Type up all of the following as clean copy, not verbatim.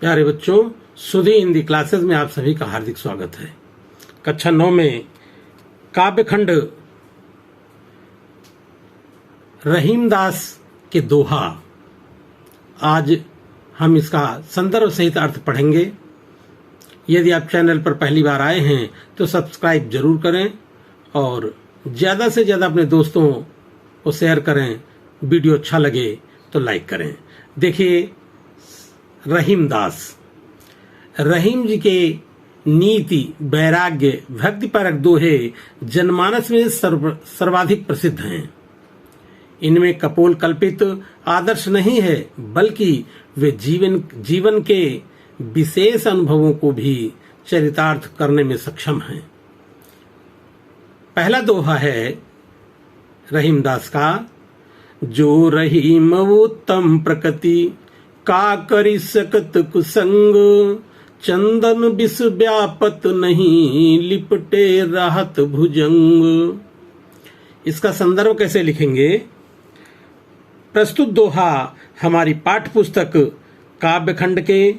प्यारे बच्चों, सुधी हिंदी क्लासेस में आप सभी का हार्दिक स्वागत है। कक्षा 9 में काव्यखंड रहीमदास के दोहा, आज हम इसका संदर्भ सहित अर्थ पढ़ेंगे। यदि आप चैनल पर पहली बार आए हैं तो सब्सक्राइब जरूर करें और ज़्यादा से ज़्यादा अपने दोस्तों को शेयर करें। वीडियो अच्छा लगे तो लाइक करें। देखिए, रहीमदास, रहीम जी के नीति, वैराग्य, भक्तिपरक दोहे जनमानस में सर्वाधिक प्रसिद्ध हैं। इनमें कपोल कल्पित आदर्श नहीं है, बल्कि वे जीवन के विशेष अनुभवों को भी चरितार्थ करने में सक्षम हैं। पहला दोहा है रहीमदास का, जो रहीम उत्तम प्रकृति का करी सकत कुसंग, चंदन बिस व्यापत नहीं लिपटे राहत भुजंग। इसका संदर्भ कैसे लिखेंगे? प्रस्तुत दोहा हमारी पाठ्य पुस्तक काव्यखंड के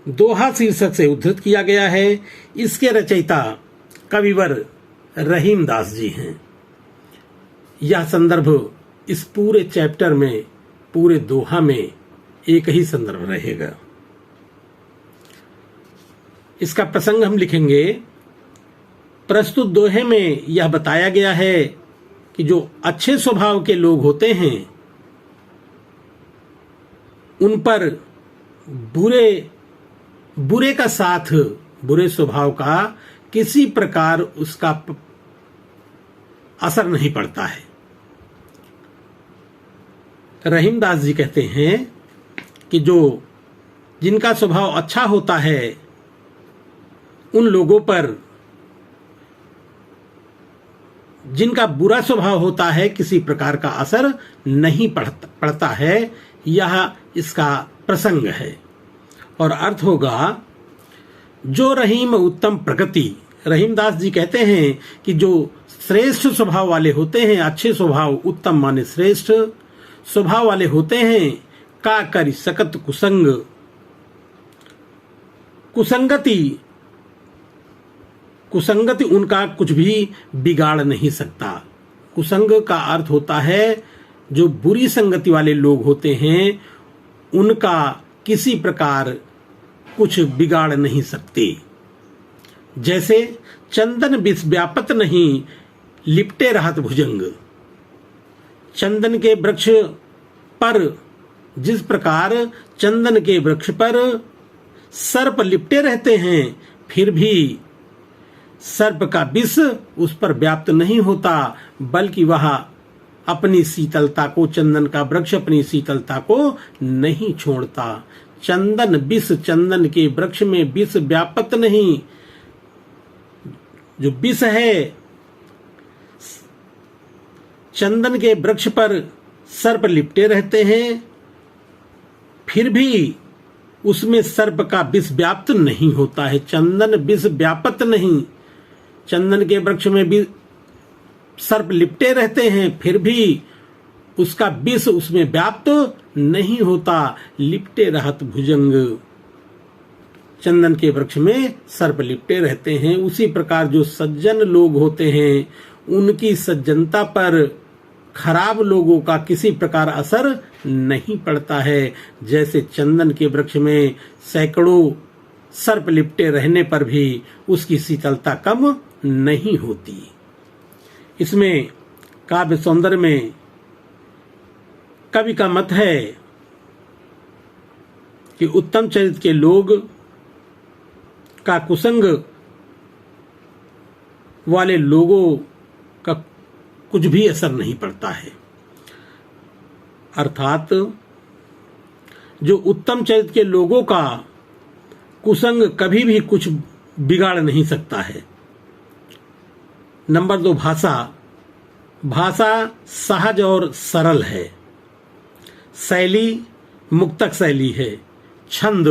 दोहा शीर्षक से उद्धृत किया गया है। इसके रचयिता कविवर रहीमदास जी हैं। यह संदर्भ इस पूरे चैप्टर में, पूरे दोहा में एक ही संदर्भ रहेगा। इसका प्रसंग हम लिखेंगे। प्रस्तुत दोहे में यह बताया गया है कि जो अच्छे स्वभाव के लोग होते हैं उन पर बुरे का साथ, बुरे स्वभाव का किसी प्रकार उसका असर नहीं पड़ता है। रहीमदास जी कहते हैं कि जिनका स्वभाव अच्छा होता है उन लोगों पर, जिनका बुरा स्वभाव होता है, किसी प्रकार का असर नहीं पड़ता है। यह इसका प्रसंग है और अर्थ होगा, जो रहीम उत्तम प्रकृति। रहीमदास जी कहते हैं कि जो श्रेष्ठ स्वभाव वाले होते हैं, अच्छे स्वभाव, उत्तम माने श्रेष्ठ स्वभाव वाले होते हैं, का करी सकत कुसंग, कुसंगति उनका कुछ भी बिगाड़ नहीं सकता। कुसंग का अर्थ होता है जो बुरी संगति वाले लोग होते हैं उनका किसी प्रकार कुछ बिगाड़ नहीं सकते। जैसे चंदन बिस व्यापत नहीं लिपटे रहत भुजंग। चंदन के वृक्ष पर, जिस प्रकार चंदन के वृक्ष पर सर्प लिपटे रहते हैं, फिर भी सर्प का विष उस पर व्याप्त नहीं होता, बल्कि वह अपनी शीतलता को, चंदन का वृक्ष अपनी शीतलता को नहीं छोड़ता। चंदन विष, चंदन के वृक्ष में विष व्यापत नहीं। जो विष है, चंदन के वृक्ष पर सर्प लिपटे रहते हैं, फिर भी उसमें सर्प का विष व्याप्त नहीं होता है। चंदन विष व्यापत नहीं। चंदन के वृक्ष में भी सर्प लिपटे रहते हैं, फिर भी उसका विष उसमें व्याप्त नहीं होता। लिपटे रहत भुजंग। चंदन के वृक्ष में सर्प लिपटे रहते हैं। उसी प्रकार जो सज्जन लोग होते हैं उनकी सज्जनता पर खराब लोगों का किसी प्रकार असर नहीं पड़ता है। जैसे चंदन के वृक्ष में सैकड़ों सर्प लिपटे रहने पर भी उसकी शीतलता कम नहीं होती। इसमें काव्य सौंदर्य में कवि का मत है कि उत्तम चरित्र के लोग का कुसंग वाले लोगों का कुछ भी असर नहीं पड़ता है। अर्थात जो उत्तम चरित्र के लोगों का कुसंग कभी भी कुछ बिगाड़ नहीं सकता है। नंबर 2, भाषा सहज और सरल है। शैली मुक्तक शैली है। छंद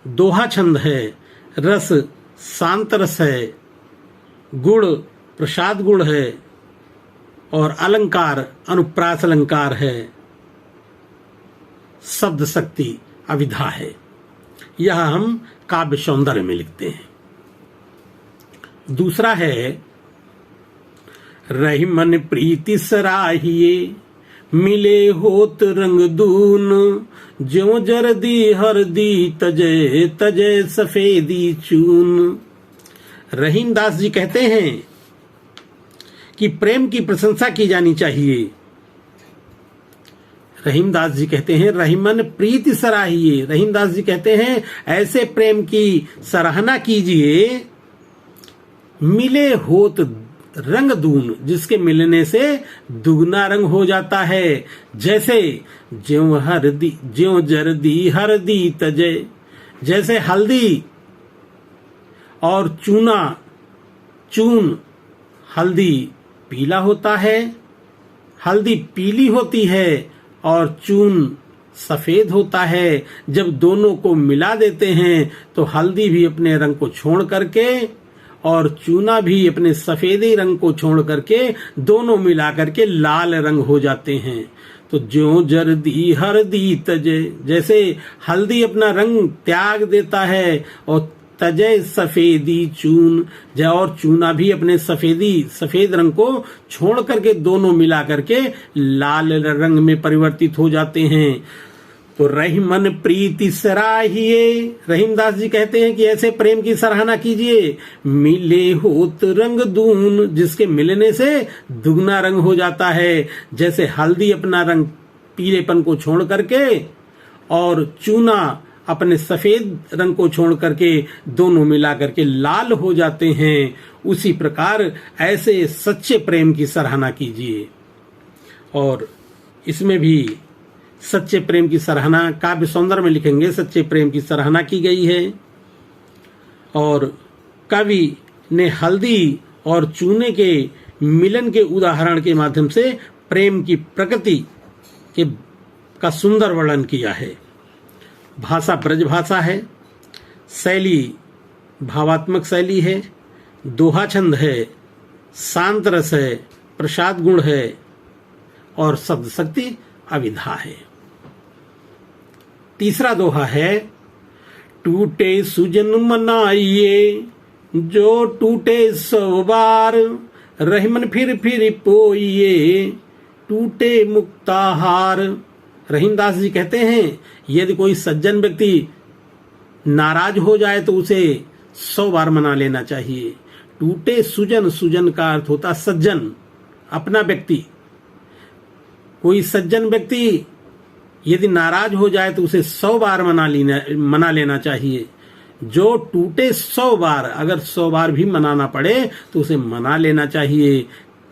दोहा छंद है। रस शांत रस है। गुण प्रसाद गुण है। और अलंकार अनुप्रास अलंकार है। शब्द शक्ति अविधा है। यह हम काव्य सौंदर्य में लिखते हैं। दूसरा है रही मन प्रीति सराहिए, मिले होत रंग दून, ज्यों जरदी हरदी तजे तजे सफेदी चून। रहीम दास जी कहते हैं कि प्रेम की प्रशंसा की जानी चाहिए। रहीम दास जी कहते हैं रहीमन प्रीति सराहिए। रहीम दास जी कहते हैं ऐसे प्रेम की सराहना कीजिए, मिले होत रंग दून, जिसके मिलने से दुगना रंग हो जाता है। जैसे ज्यों जरदी हरदी तजे, जैसे हल्दी और चून हल्दी पीला होता है, हल्दी पीली होती है और चून सफेद होता है। जब दोनों को मिला देते हैं तो हल्दी भी अपने रंग को छोड़ करके और चूना भी अपने सफेदी रंग को छोड़ करके दोनों मिला करके लाल रंग हो जाते हैं। तो ज्यों जरदी हरदी तजे, जैसे हल्दी अपना रंग त्याग देता है और तजे सफेदी चून, और चूना भी अपने सफेद रंग को छोड़ करके दोनों मिला करके लाल रंग में परिवर्तित हो जाते हैं। तो रहीमन प्रीति सराहिए, रहीमदास जी कहते हैं कि ऐसे प्रेम की सराहना कीजिए। मिले होत रंग दून, जिसके मिलने से दुगना रंग हो जाता है। जैसे हल्दी अपना रंग पीलेपन को छोड़ करके और चूना अपने सफेद रंग को छोड़ करके दोनों मिला करके लाल हो जाते हैं, उसी प्रकार ऐसे सच्चे प्रेम की सराहना कीजिए। और इसमें भी सच्चे प्रेम की सराहना काव्य सौंदर्य में लिखेंगे, सच्चे प्रेम की सराहना की गई है। और कवि ने हल्दी और चूने के मिलन के उदाहरण के माध्यम से प्रेम की प्रकृति का सुंदर वर्णन किया है। भाषा ब्रज भाषा है, शैली भावात्मक शैली है, दोहा छंद है, शांत रस है, प्रसाद गुण है और शब्द शक्ति अविधा है। तीसरा दोहा है टूटे सुजन मनाइए, जो टूटे 100 बार, रहीमन फिर पोइए, टूटे मुक्ताहार। रहीमदास जी कहते हैं यदि कोई सज्जन व्यक्ति नाराज हो जाए तो उसे 100 बार मना लेना चाहिए। टूटे सुजन, सुजन का अर्थ होता सज्जन, अपना व्यक्ति। कोई सज्जन व्यक्ति यदि नाराज हो जाए तो उसे 100 बार मना लेना चाहिए। जो टूटे 100 बार, अगर 100 बार भी मनाना पड़े तो उसे मना लेना चाहिए।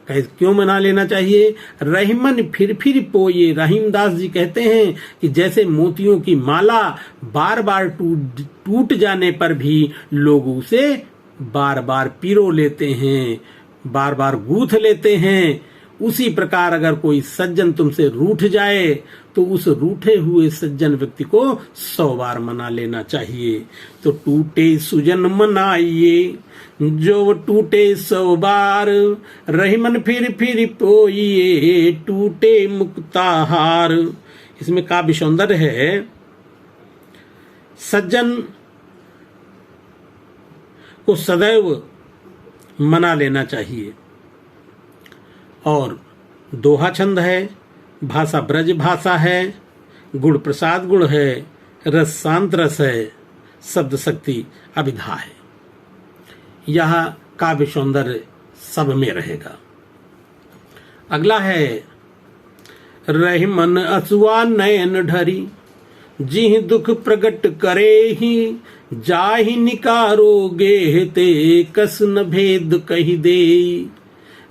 क्यों मना लेना चाहिए? रहीमन फिर पोइए। रहीमदास जी कहते हैं कि जैसे मोतियों की माला बार बार टूट जाने पर भी लोग उसे बार बार पिरो लेते हैं, बार बार गूंथ लेते हैं, उसी प्रकार अगर कोई सज्जन तुमसे रूठ जाए तो उस रूठे हुए सज्जन व्यक्ति को 100 बार मना लेना चाहिए। तो टूटे सुजन मनाइए, जो टूटे 100 बार, रहीमन फिर पोइए, टूटे मुक्ताहार। इसमें काव्य सौंदर्य है। सज्जन को सदैव मना लेना चाहिए। और दोहा छंद है, भाषा ब्रज भाषा है, गुण प्रसाद गुण है, रस शांत रस है, शब्द शक्ति अभिधा है। यह काव्य सौंदर्य सब में रहेगा। अगला है रहीमन असुआ नयन ढरी, जिह दुख प्रगट करे ही, जाहि निकारो गे ते कस न भेद कही दे।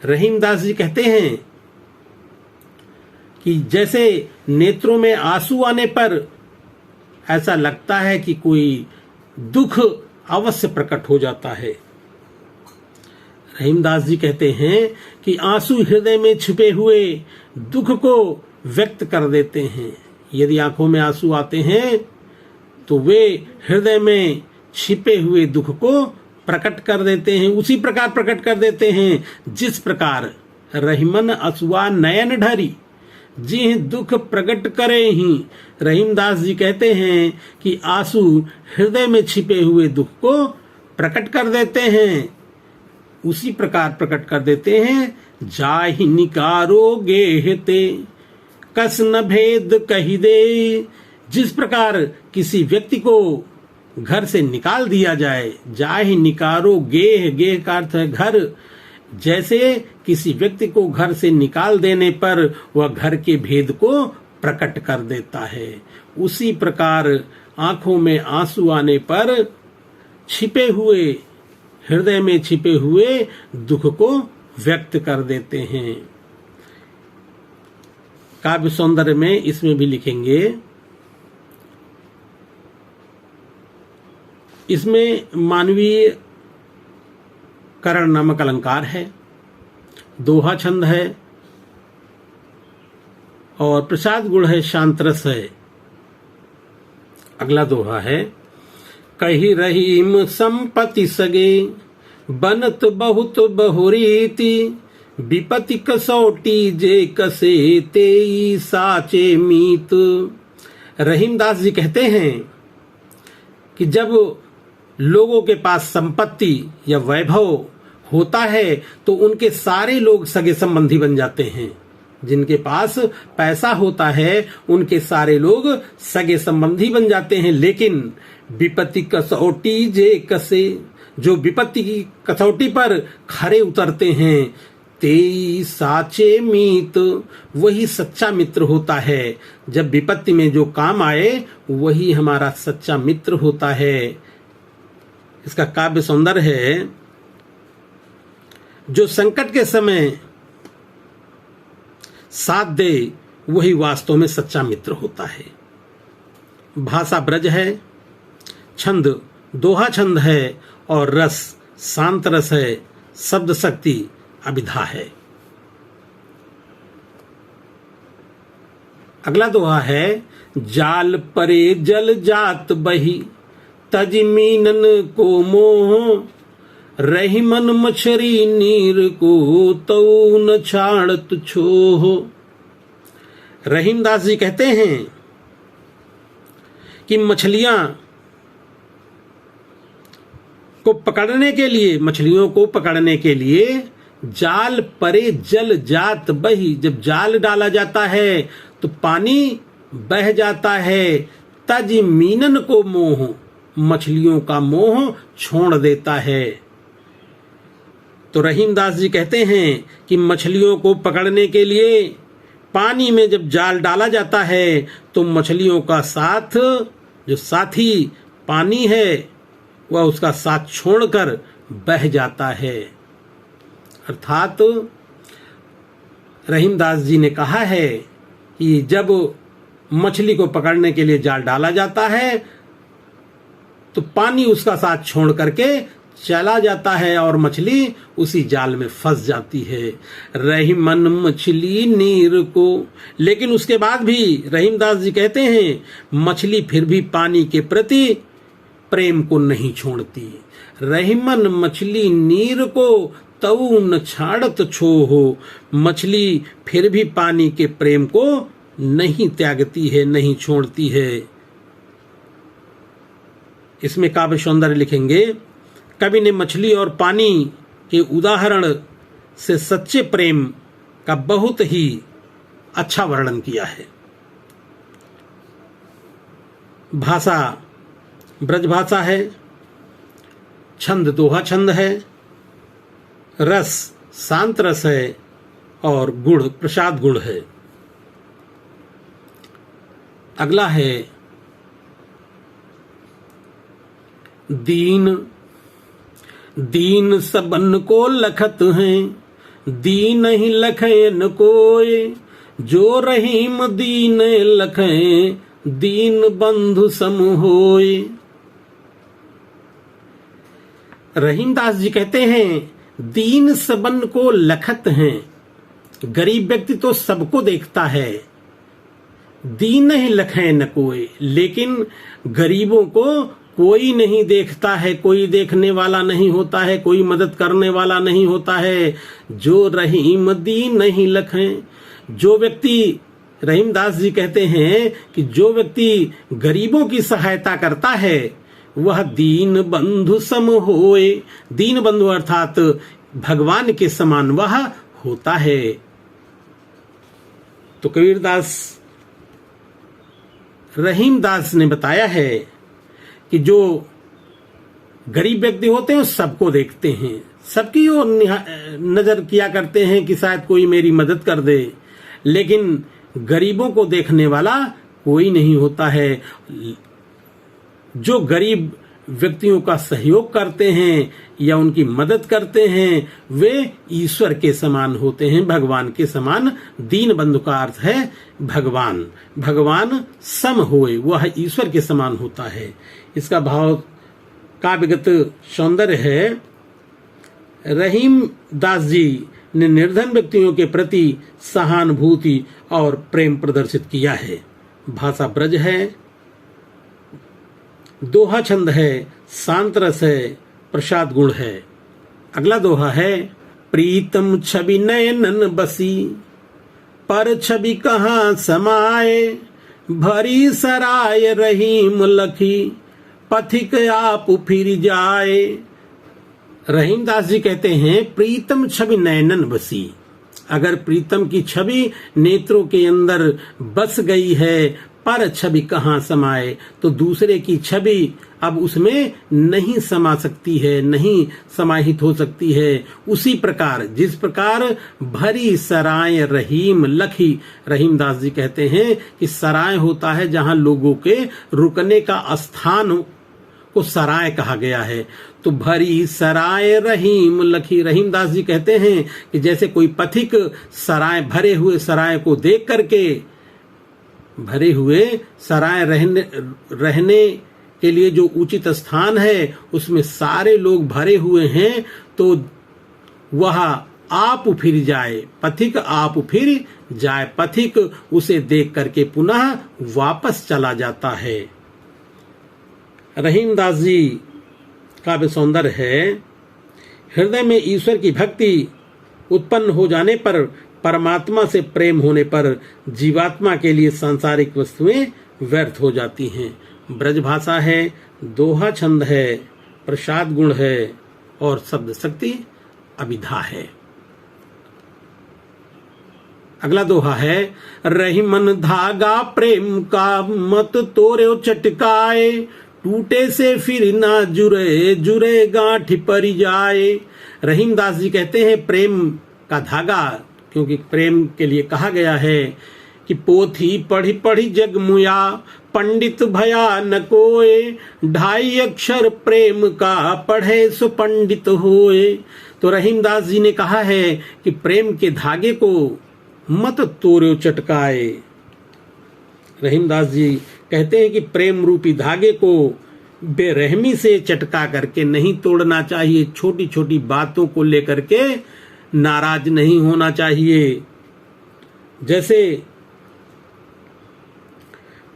रहीमदास जी कहते हैं कि जैसे नेत्रों में आंसू आने पर ऐसा लगता है कि कोई दुख अवश्य प्रकट हो जाता है। रहीमदास जी कहते हैं कि आंसू हृदय में छिपे हुए दुख को व्यक्त कर देते हैं। यदि आंखों में आंसू आते हैं तो वे हृदय में छिपे हुए दुख को प्रकट कर देते हैं, उसी प्रकार प्रकट कर देते हैं जिस प्रकार रहीमन असुआ नयन ढरी, जी दुख प्रकट करे ही। रहीमदास जी कहते हैं कि आंसू हृदय में छिपे हुए दुख को प्रकट कर देते हैं, उसी प्रकार प्रकट कर देते हैं। जाहि निकारो गेहते कस न भेद कही दे। जिस प्रकार किसी व्यक्ति को घर से निकाल दिया जाए, जाहि निकारो गेह, गेह का अर्थ है घर। जैसे किसी व्यक्ति को घर से निकाल देने पर वह घर के भेद को प्रकट कर देता है, उसी प्रकार आंखों में आंसू आने पर छिपे हुए, हृदय में छिपे हुए दुख को व्यक्त कर देते हैं। काव्य सौंदर्य में इसमें भी लिखेंगे, इसमें मानवीय करण नामक अलंकार है, दोहा छंद है और प्रसाद गुण है, शांत रस है। अगला दोहा है, कही रहीम संपत्ति सगे बनत बहुत बहुरीति। विपति कसौटी जे कसे तेई साचे मीत। रहीमदास जी कहते हैं कि जब लोगों के पास संपत्ति या वैभव होता है तो उनके सारे लोग सगे संबंधी बन जाते हैं। जिनके पास पैसा होता है उनके सारे लोग सगे संबंधी बन जाते हैं। लेकिन विपत्ति कसौटी जे कसे, जो विपत्ति की कसौटी पर खरे उतरते हैं, तेई साचे मीत, वही सच्चा मित्र होता है। जब विपत्ति में जो काम आए वही हमारा सच्चा मित्र होता है। इसका काव्य सौंदर्य है, जो संकट के समय साथ दे वही वास्तव में सच्चा मित्र होता है। भाषा ब्रज है, छंद दोहा छंद है और रस शांत रस है, शब्द शक्ति अभिधा है। अगला दोहा है, जाल परे जल जात बही तज मीनन को मोह। रही मन मछरी नीर को तऊ न छाड़त छोह। रहीमदास जी कहते हैं कि मछलियों को पकड़ने के लिए जाल परे जल जात बही, जब जाल डाला जाता है तो पानी बह जाता है। तज मीनन को मोह, मछलियों का मोह छोड़ देता है। तो रहीमदास जी कहते हैं कि मछलियों को पकड़ने के लिए पानी में जब जाल डाला जाता है तो मछलियों का साथ, जो साथी पानी है, वह उसका साथ छोड़कर बह जाता है। अर्थात रहीमदास जी ने कहा है कि जब मछली को पकड़ने के लिए जाल डाला जाता है तो पानी उसका साथ छोड़ करके चला जाता है और मछली उसी जाल में फंस जाती है। रही मन मछली नीर को, लेकिन उसके बाद भी रहीमदास जी कहते हैं मछली फिर भी पानी के प्रति प्रेम को नहीं छोड़ती। रही मन मछली नीर को तऊ न छाड़त छोहो, मछली फिर भी पानी के प्रेम को नहीं त्यागती है, नहीं छोड़ती है। इसमें काव्य सौंदर्य लिखेंगे, कवि ने मछली और पानी के उदाहरण से सच्चे प्रेम का बहुत ही अच्छा वर्णन किया है। भाषा ब्रज भाषा है, छंद दोहा छंद है, रस शांत रस है और गुण प्रसाद गुण है। अगला है दीन। दीन सबन को लखत हैं, दीन ही लखन कोय। जो रहीम दीन लखें, दीन बंधु सम होय। रहीमदास जी कहते हैं दीन सबन को लखत हैं। गरीब व्यक्ति तो सबको देखता है, दीन ही लखें न कोई, लेकिन गरीबों को कोई नहीं देखता है, कोई देखने वाला नहीं होता है, कोई मदद करने वाला नहीं होता है। जो रहीम दीन नहीं लखें, जो व्यक्ति रहीमदास जी कहते हैं कि जो व्यक्ति गरीबों की सहायता करता है वह दीन बंधु सम होए। दीन बंधु अर्थात भगवान के समान वह होता है। तो कबीरदास रहीमदास ने बताया है कि जो गरीब व्यक्ति होते हैं वो सबको देखते हैं, सबकी ओर नजर किया करते हैं कि शायद कोई मेरी मदद कर दे, लेकिन गरीबों को देखने वाला कोई नहीं होता है। जो गरीब व्यक्तियों का सहयोग करते हैं या उनकी मदद करते हैं वे ईश्वर के समान होते हैं, भगवान के समान। दीन बंधु का अर्थ है भगवान। भगवान सम होए, वह ईश्वर के समान होता है। इसका भाव काव्यगत सौंदर्य है। रहीम दास जी ने निर्धन व्यक्तियों के प्रति सहानुभूति और प्रेम प्रदर्शित किया है। भाषा ब्रज है, दोहा छंद है, शांत रस है, प्रसाद गुण है। अगला दोहा है, प्रीतम छवि नयनन बसी, पर छवि कहाँ समाए, भरी सराय रहीम लखी, पथिक आप फिर जाए। रहीमदास जी कहते हैं, प्रीतम छवि नयनन बसी। अगर प्रीतम की छवि नेत्रों के अंदर बस गई है, पर छवि कहाँ समाए, तो दूसरे की छवि अब उसमें नहीं समा सकती है, नहीं समाहित हो सकती है। उसी प्रकार जिस प्रकार भरी सराय रहीम लखी, रहीमदास जी कहते हैं कि सराय होता है जहां लोगों के रुकने का स्थान को सराय कहा गया है। तो भरी सराय रहीम लखी, रहीमदास जी कहते हैं कि जैसे कोई पथिक सराय, भरे हुए सराय को देख करके, भरे हुए सराय रहने के लिए जो उचित स्थान है उसमें सारे लोग भरे हुए हैं, तो वह आप फिर जाए, पथिक आप फिर जाए। पथिक उसे देख करके पुनः वापस चला जाता है। रहीमदास जी काव्य सौंदर्य है। हृदय में ईश्वर की भक्ति उत्पन्न हो जाने पर, परमात्मा से प्रेम होने पर जीवात्मा के लिए सांसारिक वस्तुएं व्यर्थ हो जाती हैं। ब्रज भाषा है, दोहा छंद है, प्रसाद गुण है और शब्द शक्ति अभिधा है। अगला दोहा है, रहीमन धागा प्रेम का मत तोड़ो चटकाए, टूटे से फिर ना जुरे, जुरे गांठ पर जाए। रहीमदास जी कहते हैं प्रेम का धागा, क्योंकि प्रेम के लिए कहा गया है कि पोथी पढ़ी पढ़ी जग मुया, पंडित भया न कोय, 2.5 अक्षर प्रेम का पढ़े सो पंडित होए। तो रहीमदास जी ने कहा है कि प्रेम के धागे को मत तोड़ो चटकाए। रहीमदास जी कहते हैं कि प्रेम रूपी धागे को बेरहमी से चटका करके नहीं तोड़ना चाहिए। छोटी छोटी बातों को लेकर के नाराज नहीं होना चाहिए। जैसे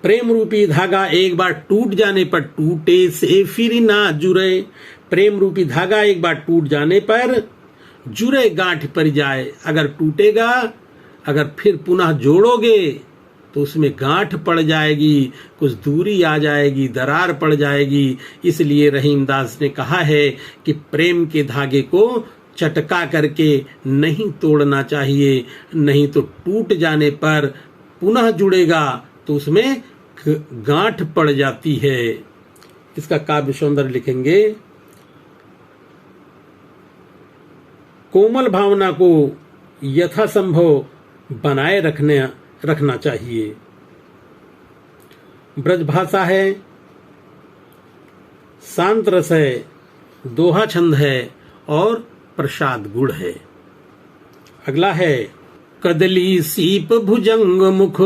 प्रेम रूपी धागा एक बार टूट जाने पर टूटे से फिर ना जुड़े। प्रेम रूपी धागा एक बार टूट जाने पर जुड़े गांठ पर जाए। अगर टूटेगा, अगर फिर पुनः जोड़ोगे तो उसमें गांठ पड़ जाएगी, कुछ दूरी आ जाएगी, दरार पड़ जाएगी। इसलिए रहीमदास ने कहा है कि प्रेम के धागे को चटका करके नहीं तोड़ना चाहिए, नहीं तो टूट जाने पर पुनः जुड़ेगा तो उसमें गांठ पड़ जाती है। इसका काव्य सौंदर्य लिखेंगे, कोमल भावना को यथासंभव बनाए रखना चाहिए। ब्रज भाषा है, शांत रस है, दोहा छंद है और प्रसाद गुण है। अगला है, कदली सीप भुजंग मुख,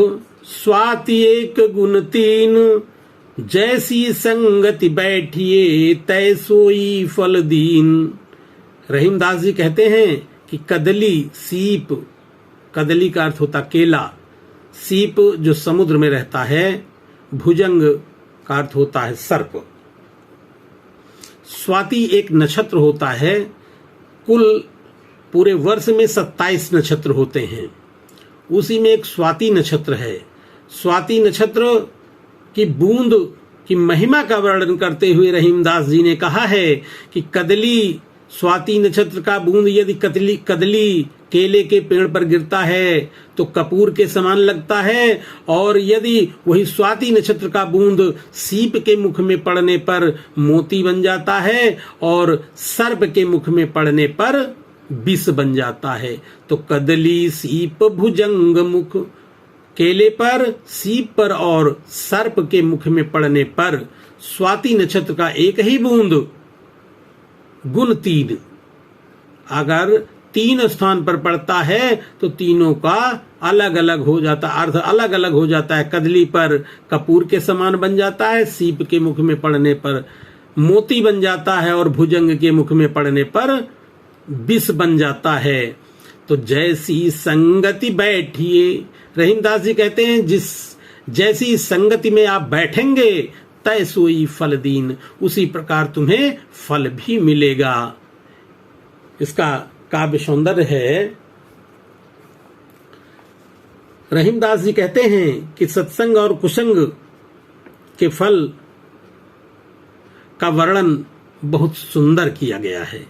स्वाति एक गुण 3, जैसी संगति बैठिए तय सोई फल दीन। रहीमदास जी कहते हैं कि कदली सीप, कदली का अर्थ होता केला, सीप जो समुद्र में रहता है, भुजंग का अर्थ होता है सर्प, स्वाति एक नक्षत्र होता है। कुल पूरे वर्ष में 27 नक्षत्र होते हैं, उसी में एक स्वाति नक्षत्र है। स्वाति नक्षत्र की बूंद की महिमा का वर्णन करते हुए रहीमदास जी ने कहा है कि कदली, स्वाति नक्षत्र का बूंद यदि कदली केले के पेड़ पर गिरता है तो कपूर के समान लगता है, और यदि वही स्वाति नक्षत्र का बूंद सीप के मुख में पड़ने पर मोती बन जाता है, और सर्प के मुख में पड़ने पर विष बन जाता है। तो कदली, सीप, भुजंग मुख, केले पर, सीप पर और सर्प के मुख में पड़ने पर स्वाति नक्षत्र का एक ही बूंद गुण 3 अगर 3 स्थान पर पड़ता है तो तीनों का अलग अलग हो जाता, अर्थ अलग अलग हो जाता है। कदली पर कपूर के समान बन जाता है, सीप के मुख में पड़ने पर मोती बन जाता है, और भुजंग के मुख में पड़ने पर विष बन जाता है। तो जैसी संगति बैठिए, रहीमदास जी कहते हैं जैसी संगति में आप बैठेंगे तय सोई फल दीन, उसी प्रकार तुम्हें फल भी मिलेगा। इसका काव्य सौंदर्य है। रहीमदास जी कहते हैं कि सत्संग और कुसंग के फल का वर्णन बहुत सुंदर किया गया है।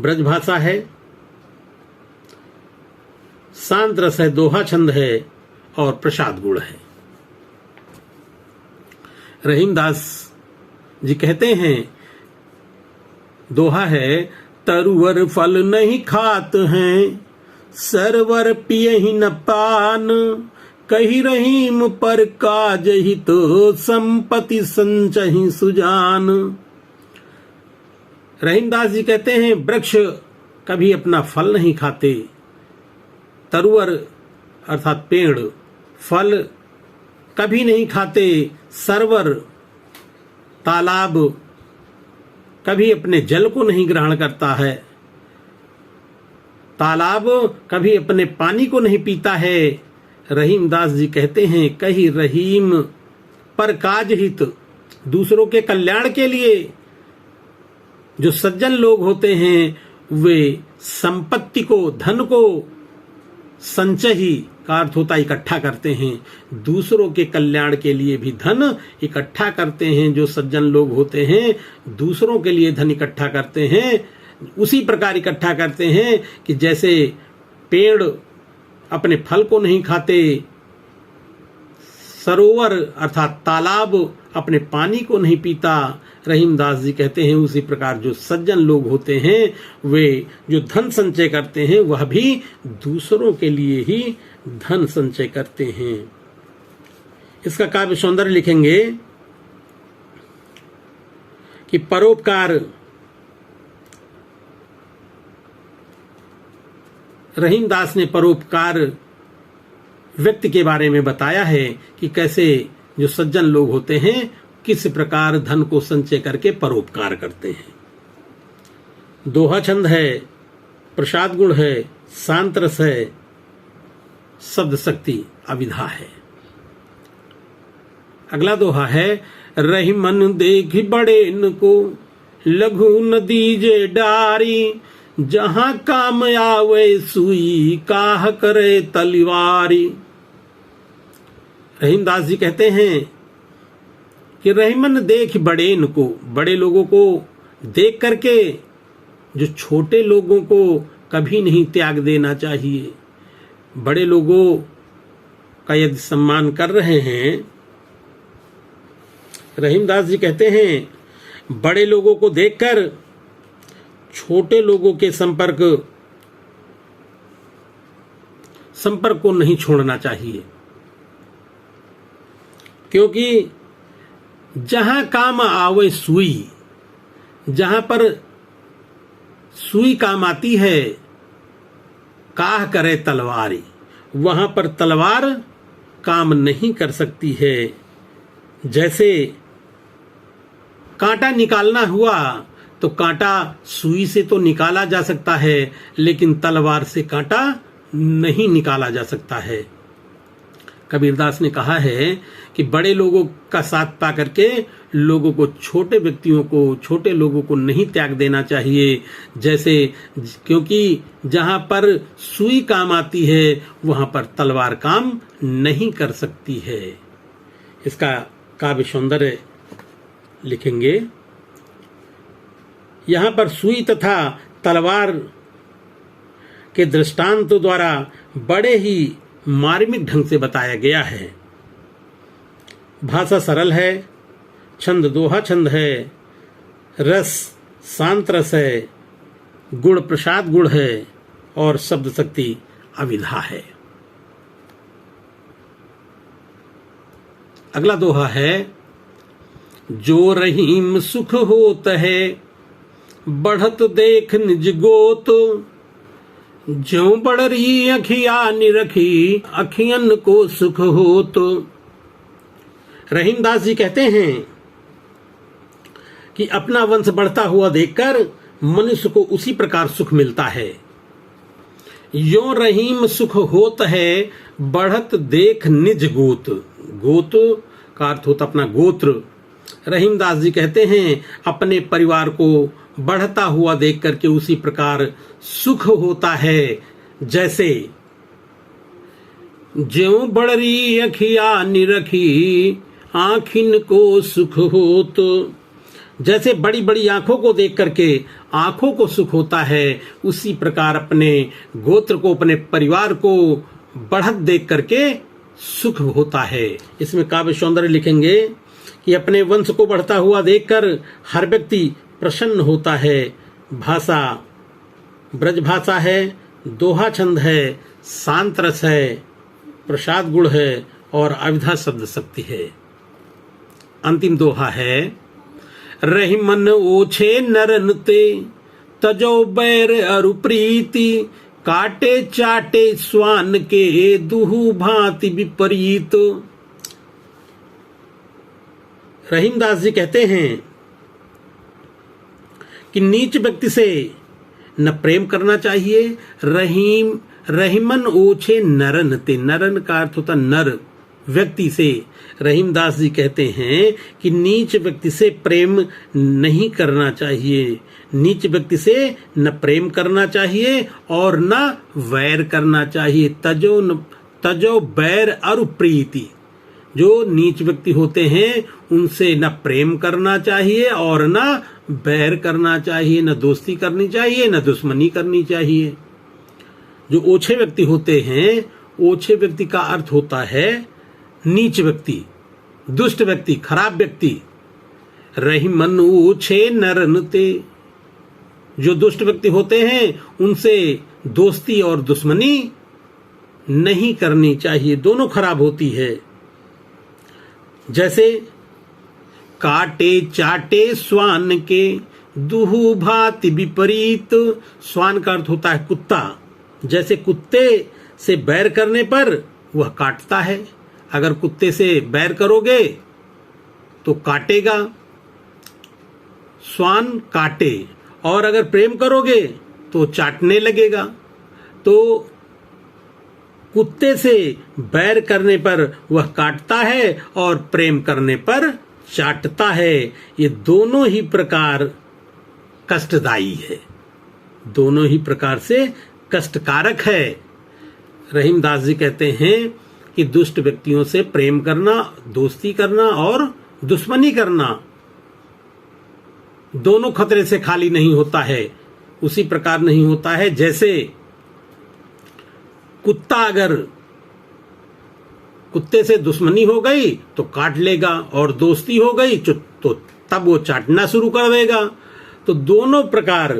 ब्रजभाषा है, शांत रस है, दोहा छंद है और प्रसाद गुण है। रहीमदास जी कहते हैं, दोहा है, तरुवर फल नहीं खात हैं, सरवर पिए ही न पान, कही रहीम पर काज ही तो संपत्ति संचहि सुजान। रहीमदास जी कहते हैं, वृक्ष कभी अपना फल नहीं खाते, तरुवर अर्थात पेड़ फल कभी नहीं खाते, सरवर तालाब कभी अपने जल को नहीं ग्रहण करता है, तालाब कभी अपने पानी को नहीं पीता है। रहीमदास जी कहते हैं, कही रहीम पर काज हित, दूसरों के कल्याण के लिए जो सज्जन लोग होते हैं वे संपत्ति को, धन को संचयी का अर्थ होता इकट्ठा करते हैं, दूसरों के कल्याण के लिए भी धन इकट्ठा करते हैं। जो सज्जन लोग होते हैं दूसरों के लिए धन इकट्ठा करते हैं, उसी प्रकार इकट्ठा करते हैं कि जैसे पेड़ अपने फल को नहीं खाते, सरोवर अर्थात तालाब अपने पानी को नहीं पीता, रहीमदास जी कहते हैं उसी प्रकार जो सज्जन लोग होते हैं वे जो धन संचय करते हैं वह भी दूसरों के लिए ही धन संचय करते हैं। इसका काव्य सौंदर्य लिखेंगे कि परोपकार, रहीमदास ने परोपकार व्यक्ति के बारे में बताया है कि कैसे जो सज्जन लोग होते हैं किस प्रकार धन को संचय करके परोपकार करते हैं। दोहा छंद है, प्रसाद गुण है, शांत रस है, शब्द शक्ति अविधा है। अगला दोहा है, रही मन देख बड़े इनको, लघु न दीजे डारी, जहां काम आवे सुई, काह करे तलवारी। रहीमदास जी कहते हैं कि रहीमन देख बड़े इनको, बड़े लोगों को देख करके जो छोटे लोगों को कभी नहीं त्याग देना चाहिए। बड़े लोगों का यदि सम्मान कर रहे हैं, रहीमदास जी कहते हैं बड़े लोगों को देखकर छोटे लोगों के संपर्क को नहीं छोड़ना चाहिए, क्योंकि जहां काम आवे सुई, जहां पर सुई काम आती है, काह करे तलवारी, वहां पर तलवार काम नहीं कर सकती है। जैसे कांटा निकालना हुआ तो कांटा सुई से तो निकाला जा सकता है, लेकिन तलवार से कांटा नहीं निकाला जा सकता है। कबीरदास ने कहा है कि बड़े लोगों का साथ पा करके लोगों को, छोटे व्यक्तियों को, छोटे लोगों को नहीं त्याग देना चाहिए। जैसे, क्योंकि जहां पर सुई काम आती है वहां पर तलवार काम नहीं कर सकती है। इसका काव्य सौंदर्य लिखेंगे। यहां पर सुई तथा तलवार के दृष्टांतों द्वारा बड़े ही मार्मिक ढंग से बताया गया है। भाषा सरल है, छंद दोहा छंद है, रस शांत रस है, गुण प्रसाद गुण है और शब्द शक्ति अविधा है। अगला दोहा है, जो रहीम सुख होत है बढ़त देख निज गोत, ज्यों बढ़ रही अखिया निरखी अखियन को सुख होत। रहीमदास जी कहते हैं कि अपना वंश बढ़ता हुआ देखकर मनुष्य को उसी प्रकार सुख मिलता है। यो रहीम सुख होत है बढ़त देख निज गोत। गोत का अर्थ होता अपना गोत्र। रहीमदास जी कहते हैं अपने परिवार को बढ़ता हुआ देख करके उसी प्रकार सुख होता है, जैसे ज्यों बढ़री अखिया निरखी आँखिन को सुख होत। जैसे बड़ी बड़ी आंखों को देख करके आंखों को सुख होता है, उसी प्रकार अपने गोत्र को, अपने परिवार को बढ़त देख करके सुख होता है। इसमें काव्य सौंदर्य लिखेंगे कि अपने वंश को बढ़ता हुआ देखकर हर व्यक्ति प्रसन्न होता है। भाषा ब्रज भाषा है, दोहा छंद है, शांत रस है, प्रसाद गुण है और अविधा शब्द शक्ति है। अंतिम दोहा है, रही मन ओछे नरन ते तजो बैर अरु प्रीति, काटे चाटे स्वान के दुहु भांति विपरीत। रहीमदास जी कहते हैं कि नीच व्यक्ति से न प्रेम करना चाहिए। रहीमन ओछे नरन ते, नरन का अर्थ होता नर व्यक्ति से। रहीमदास जी कहते हैं कि नीच व्यक्ति से प्रेम नहीं करना चाहिए। नीच व्यक्ति से न प्रेम करना चाहिए और न वैर करना चाहिए। तजो बैर अरु प्रीति। जो नीच व्यक्ति होते हैं उनसे न प्रेम करना चाहिए और न बैर करना चाहिए, न दोस्ती करनी चाहिए, न दुश्मनी करनी चाहिए। जो ओछे व्यक्ति होते हैं, ओछे व्यक्ति का अर्थ होता है नीच व्यक्ति, दुष्ट व्यक्ति, खराब व्यक्ति। रही मन ओछे नरन ते। जो दुष्ट व्यक्ति होते हैं उनसे दोस्ती और दुश्मनी नहीं करनी चाहिए, दोनों खराब होती है। जैसे काटे चाटे स्वान के दुहु भांति विपरीत। स्वान का अर्थ होता है कुत्ता। जैसे कुत्ते से बैर करने पर वह काटता है, अगर कुत्ते से बैर करोगे तो काटेगा, स्वान काटे, और अगर प्रेम करोगे तो चाटने लगेगा। तो कुत्ते से बैर करने पर वह काटता है और प्रेम करने पर चाटता है। ये दोनों ही प्रकार कष्टदायी है, दोनों ही प्रकार से कष्टकारक है। रहीमदास जी कहते हैं कि दुष्ट व्यक्तियों से प्रेम करना, दोस्ती करना और दुश्मनी करना दोनों खतरे से खाली नहीं होता है। उसी प्रकार नहीं होता है जैसे कुत्ता, अगर कुत्ते से दुश्मनी हो गई तो काट लेगा और दोस्ती हो गई तो तब वो चाटना शुरू कर देगा। तो दोनों प्रकार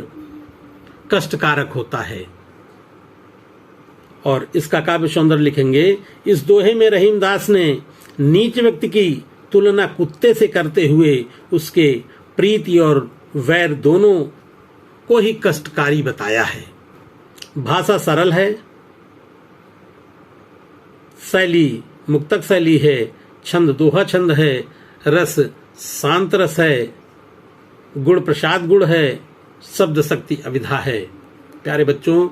कष्टकारक होता है। और इसका काव्य सौंदर्य लिखेंगे। इस दोहे में रहीमदास ने नीच व्यक्ति की तुलना कुत्ते से करते हुए उसके प्रीति और वैर दोनों को ही कष्टकारी बताया है। भाषा सरल है, शैली मुक्तक शैली है, छंद दोहा छंद है, रस शांत रस है, गुण प्रसाद गुण है, शब्द शक्ति अविधा है। प्यारे बच्चों,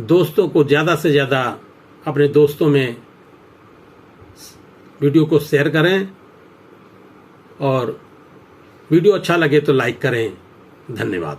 दोस्तों को ज्यादा से ज्यादा अपने दोस्तों में वीडियो को शेयर करें और वीडियो अच्छा लगे तो लाइक करें। धन्यवाद।